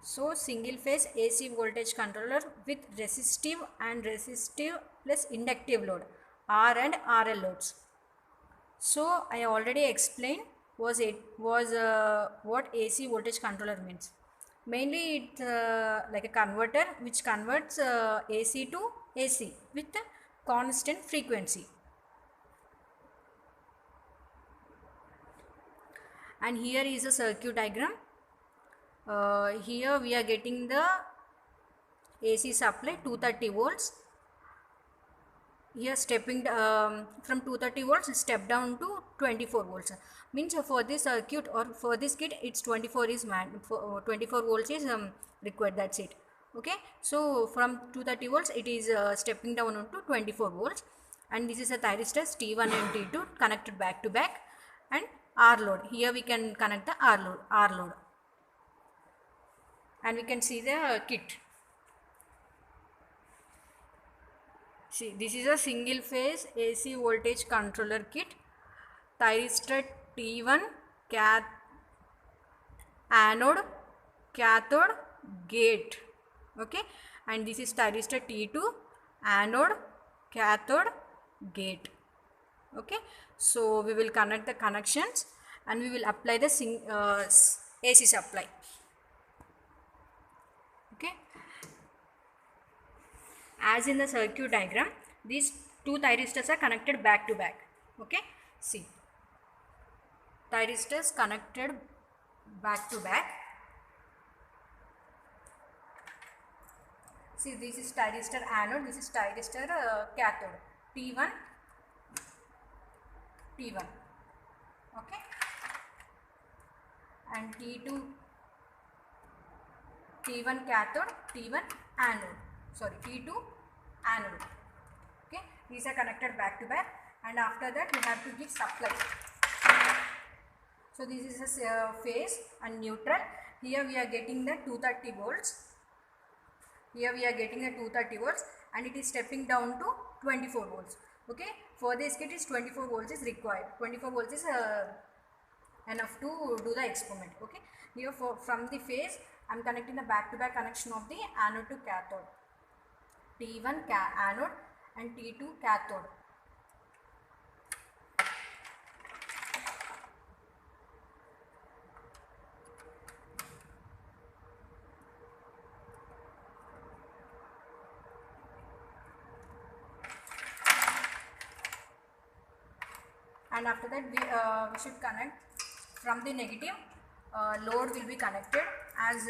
So single phase AC voltage controller with resistive and resistive plus inductive load, R and RL loads. So I already explained what AC voltage controller means. Mainly it's like a converter which converts AC to AC with a constant frequency. And here is a circuit diagram. Here we are getting the AC supply 230 volts. Here stepping from 230 volts step down to 24 volts. Means for this circuit or for this kit it's 24 is 24 volts is required, that's it. Okay, so from 230 volts it is stepping down to 24 volts, and this is a thyristors T1 and T2 connected back to back, and R load. Here we can connect the R load, and we can see the kit. See, this is a single phase AC voltage controller kit. Thyristor T1 anode, cathode, gate. Okay, and this is thyristor T2 anode, cathode, gate. Okay, so we will connect the connections and we will apply the AC supply. Okay, as in the circuit diagram, these two thyristors are connected back to back. Okay, see, thyristors connected back to back. See, this is thyristor anode, this is thyristor cathode, T1. Okay, and T1 cathode, T1 anode, sorry, T2 anode. Okay, these are connected back to back, and after that we have to give supply. So this is a phase and neutral. Here we are getting the 230 volts. Here we are getting a 230 volts, and it is stepping down to 24 volts. Okay, for this kit is 24 volts is required. 24 volts is enough to do the experiment. Okay, here from the phase I am connecting the back to back connection of the anode to cathode. T1 anode and T2 cathode. And after that we should connect from the negative. Load will be connected as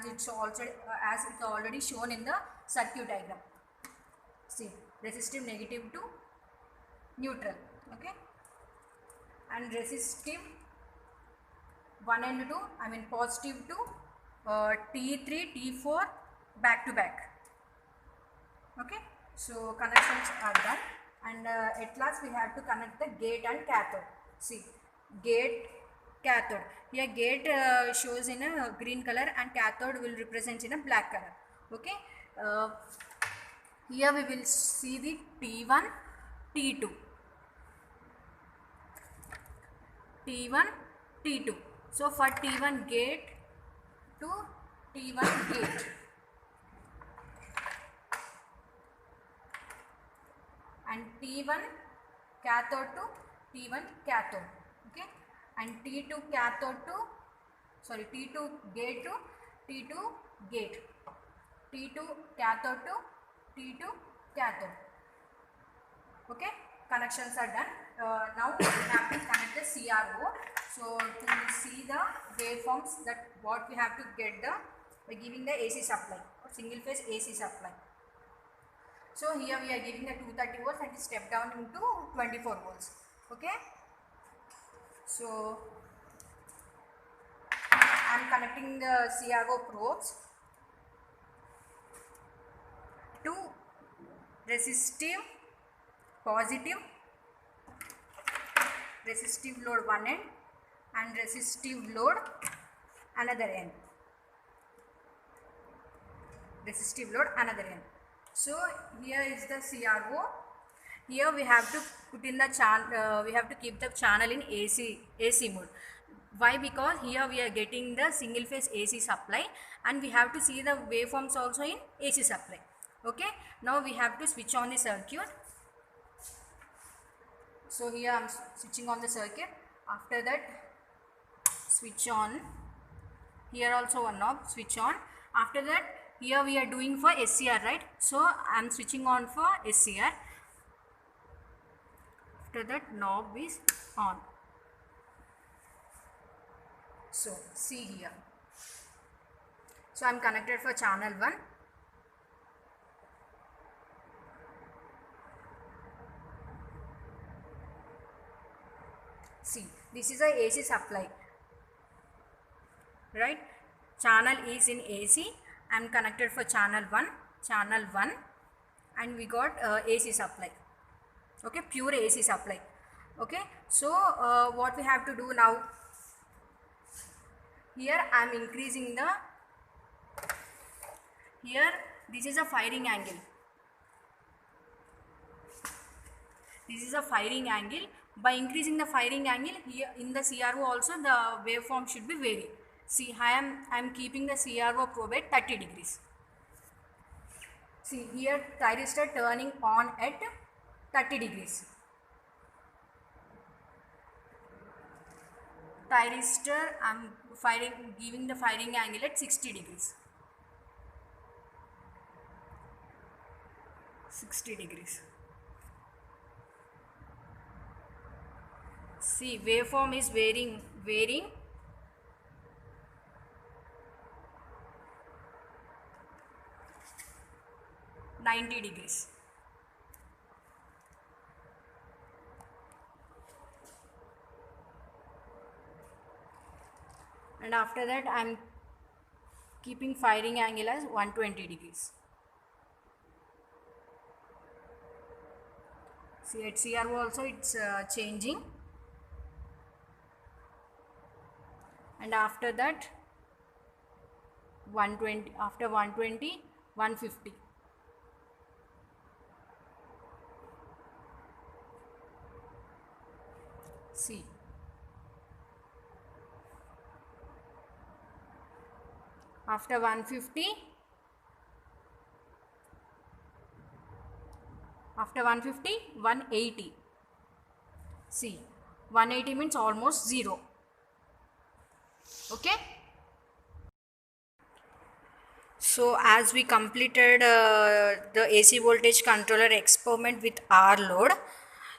it's also as it's already shown in the circuit diagram. See, resistive negative to neutral. Okay, and resistive 1 and 2, I mean positive to T3 T4 back to back. Okay, so connections are done, and at last we have to connect the gate and cathode. See, gate, cathode. Here gate shows in a green color and cathode will represent in a black color. Okay, here we will see the T1 T2, T1 T2. So for T1 gate to T1 gate, and T1 cathode to T1 cathode. Okay, and T2 cathode to, sorry, T2 gate to T2 gate, T2 cathode to T2 cathode. Okay, connections are done. Now we have to connect the CRO. So to see the waveforms, that what we have to get by giving the AC supply or single phase AC supply. So here we are giving the 230 volts and step down into 24 volts. Okay, so I am connecting the CRO probes to resistive positive, resistive load one end and resistive load another end, resistive load another end. So here is the CRO. Here we have to put in the we have to keep the channel in AC mode. Why? Because here we are getting the single phase AC supply, and we have to see the waveforms also in AC supply. Okay, now we have to switch on the circuit. So here I am switching on the circuit. After that, switch on. Here also one knob, switch on. After that, here we are doing for SCR, right? So I am switching on for SCR. After that, knob is on. So see here. So I am connected for channel 1. See, this is a AC supply, right? Channel is in AC. I am connected for channel 1, and we got AC supply. Okay, pure AC supply. Okay, so what we have to do now? Here I am increasing the, here this is a firing angle. This is a firing angle. By increasing the firing angle, here in the CRO also the waveform should be vary. See, I am keeping the CRO probe at 30 degrees. See here, thyristor turning on at 30 degrees. Thyristor I am giving the firing angle at 60 degrees. 60 degrees. See, waveform is varying 90 degrees. And after that I am keeping firing angle as 120 degrees. See, at CRO also it's changing. And after that 120, after 120, 150. See, after 150, after 150, 180. See, 180 means almost 0. Okay. So as we completed the AC voltage controller experiment with R load,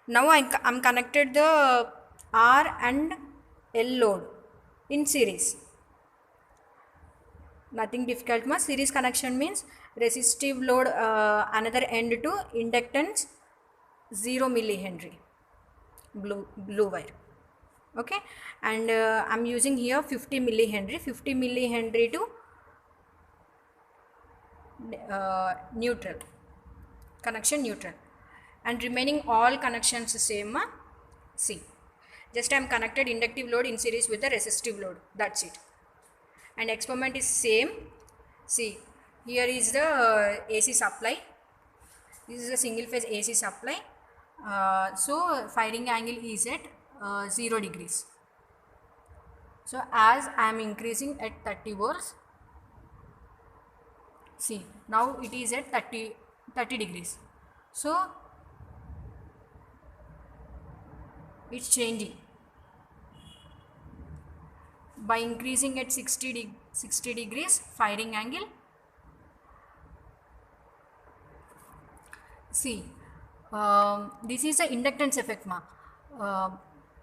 now I'm connected the R and L load in series. Nothing difficult. Series connection means resistive load another end to inductance 0 millihenry, blue wire. Okay, and I'm using here 50 millihenry to neutral, connection neutral, and remaining all connections same. See, just I am connected inductive load in series with the resistive load, that's it. And experiment is same. See, here is the AC supply. This is a single phase AC supply. So firing angle is at 0 degrees. So as I am increasing at 30 volts, see, now it is at 30 degrees. So it's changing. By increasing at 60 degrees firing angle, see, this is the inductance effect.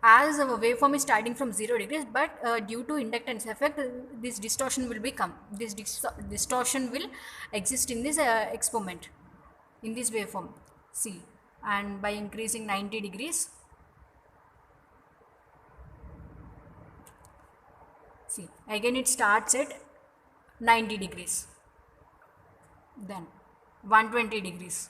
As our waveform is starting from 0 degrees, but due to inductance effect, this distortion will become, this distortion will exist in this experiment, in this waveform. See, and by increasing 90 degrees, see, again it starts at 90 degrees, then 120 degrees.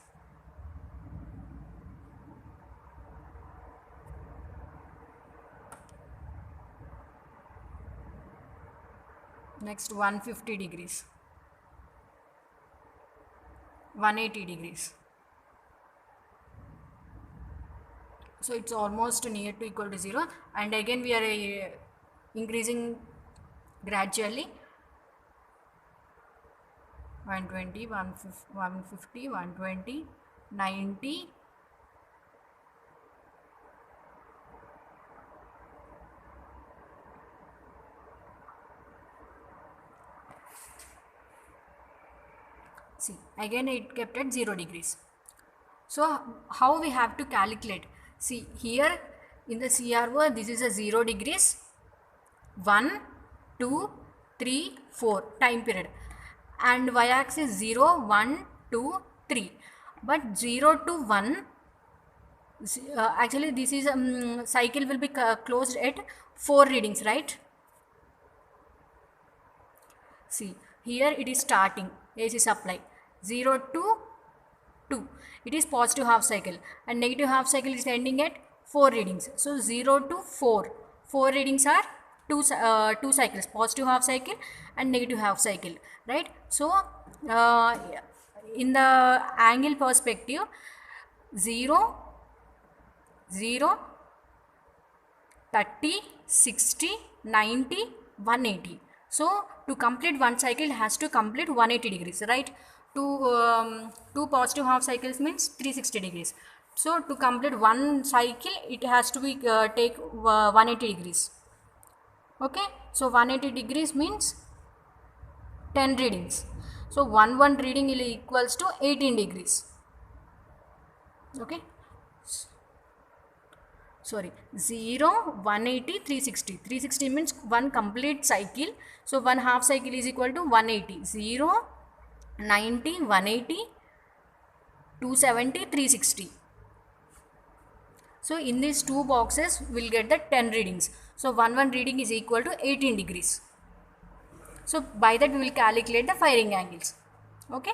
Next 150 degrees, 180 degrees. So it's almost near to equal to 0, and again we are increasing gradually. 120, 150, 120, 90, see, again it kept at 0 degrees. So how we have to calculate? See, here in the CRO, this is a 0 degrees, 1, 2, 3, 4 time period, and y-axis 0, 1, 2, 3. But 0 to 1, actually this is cycle will be closed at 4 readings, right? See, here it is starting AC supply 0 to 2. It is positive half cycle, and negative half cycle is ending at 4 readings. So 0 to 4. 4 readings are two cycles, positive half cycle and negative half cycle, right? So in the angle perspective, 0, 0, 30, 60, 90, 180. So to complete one cycle, it has to complete 180 degrees, right? Two positive half cycles means 360 degrees. So to complete one cycle, it has to be take 180 degrees. Okay, so 180 degrees means 10 readings. So one reading equals to 18 degrees. Okay, sorry, 0, 180, 360. 360 means one complete cycle. So one half cycle is equal to 180. 0, 90, 180, 270, 360. So in these two boxes, we'll get the 10 readings. So one reading is equal to 18 degrees. So by that we will calculate the firing angles. Okay.